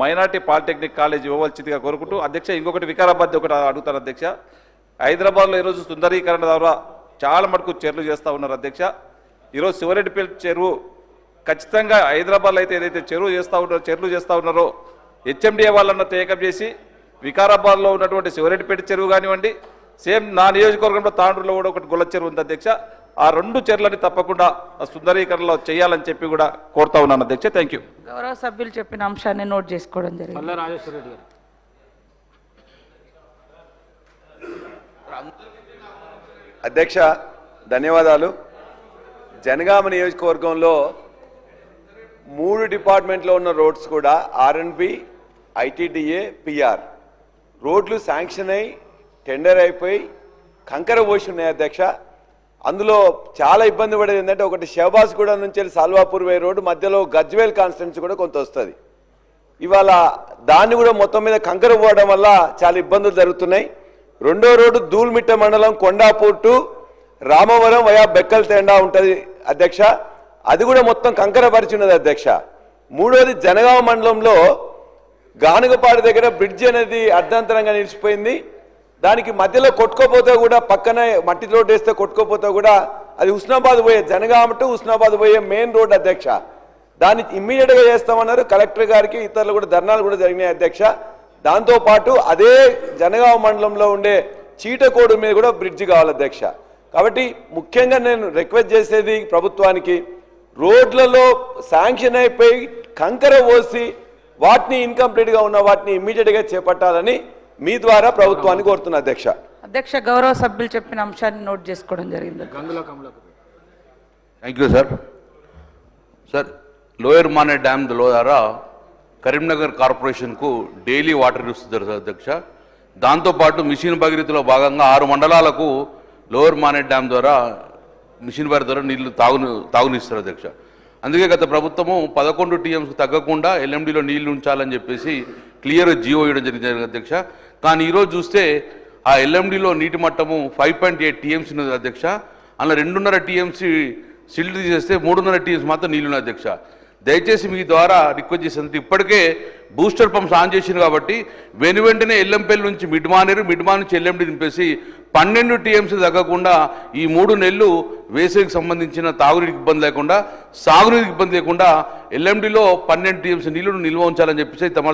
Minority polytechnic college ఇవ్వవలసిందిగా కోరుకుంటూ అధ్యక్ష ఇంకొకటి వికారాబాద్ ఒకటి అడుగుతాను అధ్యక్ష. హైదరాబాద్లో ఈరోజు సుందరీకరణ ద్వారా చాలా మటుకు చెర్లు చేస్తూ ఉన్నారు అధ్యక్ష. ఈరోజు శివరెడ్డిపల్లి చెరువు ఖచ్చితంగా హైదరాబాద్లో అయితే ఏదైతే చెరువులు చేస్తూ ఉన్నారో హెచ్ఎండిఏ వాళ్ళన్న టేకప్ చేసి వికారాబాద్లో ఉన్నటువంటి శివరెడ్డిపేట చెరువు కానివ్వండి, సేమ్ నా నియోజకవర్గంలో తాండ్రులో కూడా ఒకటి గుల్ల చెరువు ఉంది అధ్యక్ష. ఆ రెండు చెర్లని తప్పకుండా సుందరీకరణలో చేయాలని చెప్పి కూడా కోరుతా ఉన్నాను అధ్యక్ష. Thank you. గౌరవ సభ్యులు చెప్పిన అంశాన్ని నోట్ చేసుకోవడం జరిగింది. అధ్యక్ష ధన్యవాదాలు. జనగామ నియోజకవర్గంలో 3 డిపార్ట్మెంట్లో ఉన్న రోడ్స్ కూడా ఆర్ఎండ్బి, ఐటీడీఏ, పిఆర్ రోడ్లు శాంక్షన్ అయి టెండర్ అయిపోయి కంకర పోసి ఉన్నాయి అధ్యక్ష. అందులో చాలా ఇబ్బంది పడేది ఏంటంటే ఒకటి షహబాజ్గూడ నుంచి సాల్వాపూర్ వే రోడ్డు మధ్యలో గజ్వేల్ కాన్స్టిట్యున్సీ కూడా కొంత వస్తుంది. ఇవాళ దాన్ని కూడా మొత్తం మీద కంకర పోవడం వల్ల చాలా ఇబ్బందులు జరుగుతున్నాయి. రెండో రోడ్డు దూల్మిట్ట మండలం కొండాపూర్ టు రామవరం వయా బెక్కల్ తేండా ఉంటుంది అధ్యక్ష. అది కూడా మొత్తం కంకర పరిచినది అధ్యక్ష. మూడోది జనగామ మండలంలో గానుగపాడు దగ్గర బ్రిడ్జ్ అనేది అర్ధాంతరంగా నిలిచిపోయింది. దానికి మధ్యలో కొట్టుకోపోతే కూడా పక్కన మట్టి రోడ్డు వేస్తే కొట్టుకోపోతే కూడా అది హుస్నాబాద్ పోయే జనగామ టు హుస్నాబాద్ పోయే మెయిన్ రోడ్ అధ్యక్ష. దాన్ని ఇమ్మీడియట్గా చేస్తామన్నారు. కలెక్టర్ గారికి ఇతరులు కూడా ధర్నాలు కూడా జరిగినాయి అధ్యక్ష. దాంతోపాటు అదే జనగామ మండలంలో ఉండే చీటకోడు మీద కూడా బ్రిడ్జ్ కావాలి అధ్యక్ష. కాబట్టి ముఖ్యంగా నేను రిక్వెస్ట్ చేసేది ప్రభుత్వానికి, రోడ్లలో శాంక్షన్ అయిపోయి కంకర పోసి వాటిని ఇన్కంప్లీట్గా ఉన్న వాటిని ఇమ్మీడియట్గా చేపట్టాలని మీ ద్వారా ప్రభుత్వాన్ని కోరుతున్నా అధ్యక్ష. అధ్యక్ష గౌరవ సభ్యులు చెప్పిన అంశాన్ని నోట్ చేసుకోవడం జరిగింది. Thank you sir. Sir, lower మానే డ్యామ్ ద్వారా కరీంనగర్ కార్పొరేషన్కు డైలీ వాటర్ ఇస్తుంది అధ్యక్ష. దాంతోపాటు మిషన్ భగీరథలో భాగంగా 6 మండలాలకు లోయర్ మానే డ్యామ్ ద్వారా మిషన్ భగీరథ ద్వారా నీళ్లు తాగునిస్తారు అధ్యక్ష. అందుకే గత ప్రభుత్వము 11 టీఎంస్కి తగ్గకుండా ఎల్ఎండిలో నీళ్లు ఉంచాలని చెప్పేసి క్లియర్ జియో ఇవ్వడం జరిగింది అధ్యక్ష. కానీ ఈరోజు చూస్తే ఆ ఎల్ఎండిలో నీటి మట్టము 5.8 టీఎంసీ ఉన్నది అధ్యక్ష. అందులో 2.5 టీఎంసీ సిల్డ్ తీసేస్తే 3.5 టీఎంసీ మాత్రం నీళ్ళు ఉన్నాయి అధ్యక్ష. దయచేసి మీ ద్వారా రిక్వెస్ట్ చేసేందుకు ఇప్పటికే బూస్టర్ పంప్స్ ఆన్ చేసింది కాబట్టి వెంటనే ఎల్లంపల్లి నుంచి మిడ్మానేరు, మిడ్మాన్ నుంచి ఎల్ఎండి నింపేసి 12 టీఎంసీ తగ్గకుండా ఈ 3 నెలలు వేసవికి సంబంధించిన తాగునీటికి ఇబ్బంది లేకుండా, సాగునీటికి ఇబ్బంది లేకుండా ఎల్ఎండిలో 12 టీఎంసీ నీళ్లను నిల్వ ఉంచాలని చెప్పేసి తమ